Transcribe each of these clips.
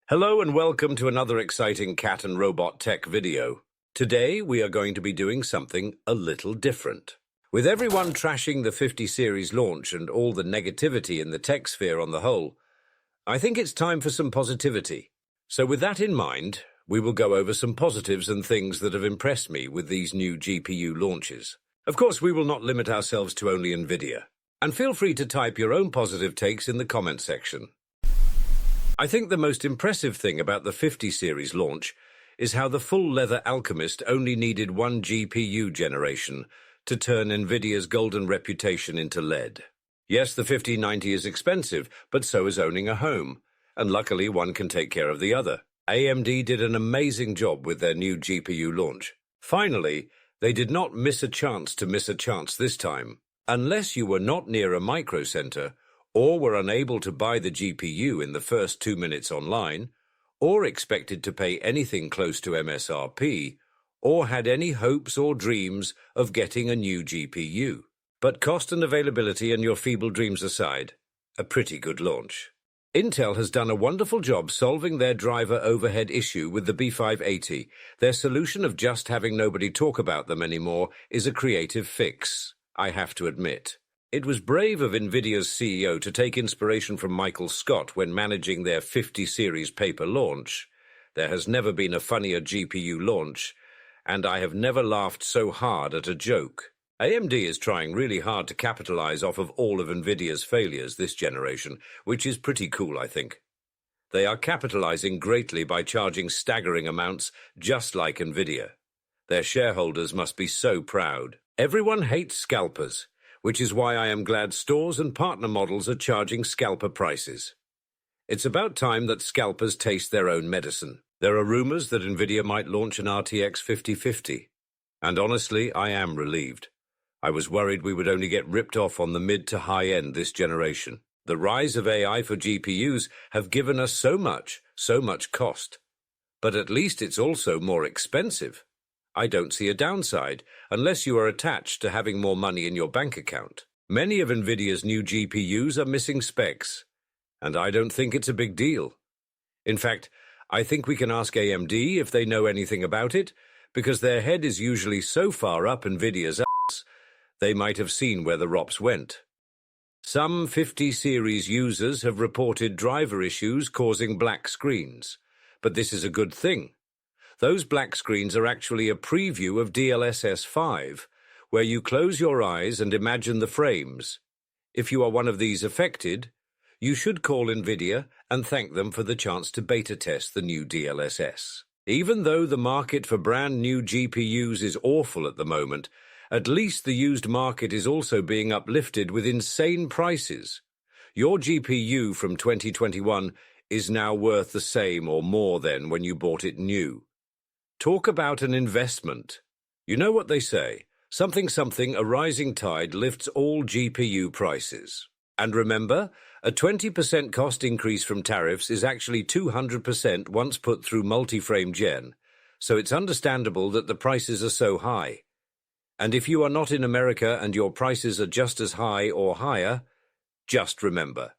Hello and welcome to another exciting cat and robot tech video. Today we are going to be doing something a little different. With everyone trashing the 50 series launch and all the negativity in the tech sphere on the whole, I think it's time for some positivity. So with that in mind, we will go over some positives and things that have impressed me with these new GPU launches. Of course, we will not limit ourselves to only Nvidia. And feel free to type your own positive takes in the comment section. I think the most impressive thing about the 50 series launch is how the full-leather Alchemist only needed one GPU generation to turn Nvidia's golden reputation into lead. Yes, the 5090 is expensive, but so is owning a home, and luckily one can take care of the other. AMD did an amazing job with their new GPU launch. Finally, they did not miss a chance to miss a chance this time. Unless you were not near a micro center, or were unable to buy the GPU in the first 2 minutes online, or expected to pay anything close to MSRP, or had any hopes or dreams of getting a new GPU. But cost and availability and your feeble dreams aside, a pretty good launch. Intel has done a wonderful job solving their driver overhead issue with the B580. Their solution of just having nobody talk about them anymore is a creative fix, I have to admit. It was brave of Nvidia's CEO to take inspiration from Michael Scott when managing their 50 series paper launch. There has never been a funnier GPU launch, and I have never laughed so hard at a joke. AMD is trying really hard to capitalize off of all of Nvidia's failures this generation, which is pretty cool, I think. They are capitalizing greatly by charging staggering amounts, just like Nvidia. Their shareholders must be so proud. Everyone hates scalpers, which is why I am glad stores and partner models are charging scalper prices. It's about time that scalpers taste their own medicine. There are rumors that Nvidia might launch an RTX 5050, and honestly, I am relieved. I was worried we would only get ripped off on the mid to high end this generation. The rise of AI for GPUs have given us so much cost. But at least it's also more expensive. I don't see a downside, unless you are attached to having more money in your bank account. Many of Nvidia's new GPUs are missing specs, and I don't think it's a big deal. In fact, I think we can ask AMD if they know anything about it, because their head is usually so far up Nvidia's ass, they might have seen where the ROPs went. Some 50 series users have reported driver issues causing black screens, but this is a good thing. Those black screens are actually a preview of DLSS 5, where you close your eyes and imagine the frames. If you are one of these affected, you should call Nvidia and thank them for the chance to beta test the new DLSS. Even though the market for brand new GPUs is awful at the moment, at least the used market is also being uplifted with insane prices. Your GPU from 2021 is now worth the same or more than when you bought it new. Talk about an investment. You know what they say, something, a rising tide lifts all GPU prices. And remember, a 20% cost increase from tariffs is actually 200% once put through multi-frame gen, so it's understandable that the prices are so high. And if you are not in America and your prices are just as high or higher, just remember,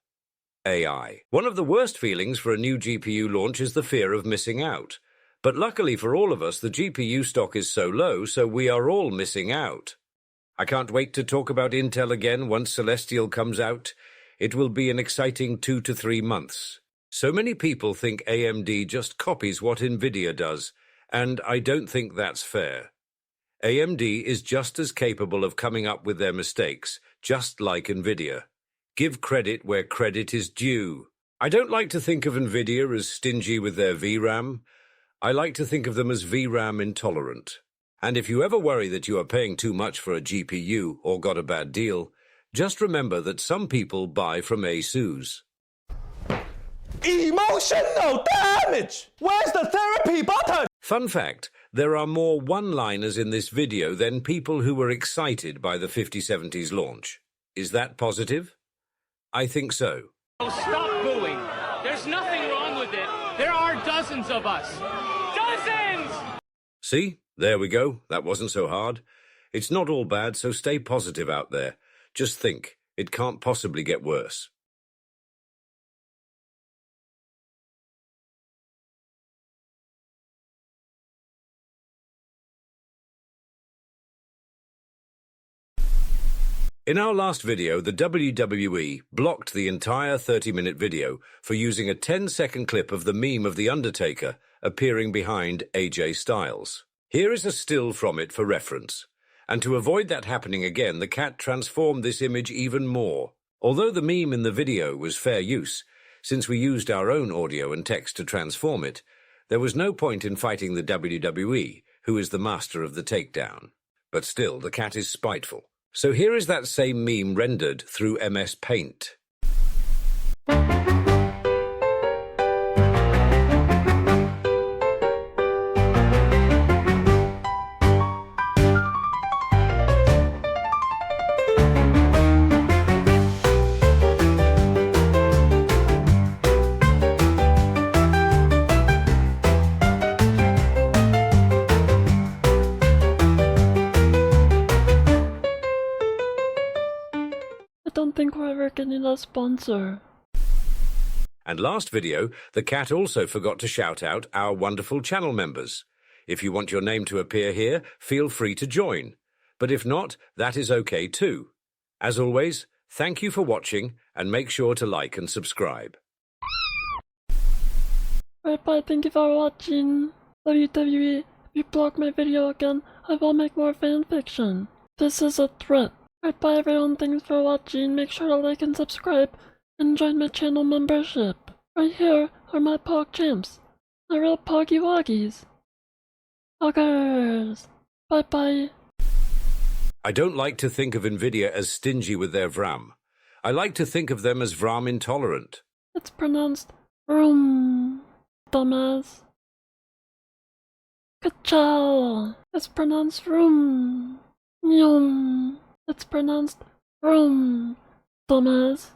AI. One of the worst feelings for a new GPU launch is the fear of missing out. But luckily for all of us, the GPU stock is so low, so we are all missing out. I can't wait to talk about Intel again once Celestial comes out. It will be an exciting 2 to 3 months. So many people think AMD just copies what Nvidia does, and I don't think that's fair. AMD is just as capable of coming up with their mistakes, just like Nvidia. Give credit where credit is due. I don't like to think of Nvidia as stingy with their VRAM. I like to think of them as VRAM intolerant. And if you ever worry that you are paying too much for a GPU or got a bad deal, just remember that some people buy from ASUS. Emotional damage! Where's the therapy button? Fun fact, there are more one-liners in this video than people who were excited by the 5070's launch. Is that positive? I think so. Oh, stop booing. There's nothing wrong with it. There are dozens of us. Dozens! See? There we go. That wasn't so hard. It's not all bad, so stay positive out there. Just think, it can't possibly get worse. In our last video, the WWE blocked the entire 30-minute video for using a 10-second clip of the meme of The Undertaker appearing behind AJ Styles. Here is a still from it for reference. And to avoid that happening again, the cat transformed this image even more. Although the meme in the video was fair use, since we used our own audio and text to transform it, there was no point in fighting the WWE, who is the master of the takedown. But still, the cat is spiteful. So here is that same meme rendered through MS Paint. I don't think we're ever getting a sponsor. And last video, the cat also forgot to shout out our wonderful channel members. If you want your name to appear here, feel free to join. But if not, that is okay too. As always, thank you for watching and make sure to like and subscribe. Right, bye, thank you for watching. WWE, if you block my video again, I will make more fanfiction. This is a threat. Right, bye everyone, thanks for watching. Make sure to like and subscribe and join my channel membership. Right here are my Pog Champs, my real Poggy Woggies. Poggers! Bye bye. I don't like to think of Nvidia as stingy with their VRAM. I like to think of them as VRAM intolerant. It's pronounced room, dumbass. Ka-chow! It's pronounced room. Yum. It's pronounced room, dumbass.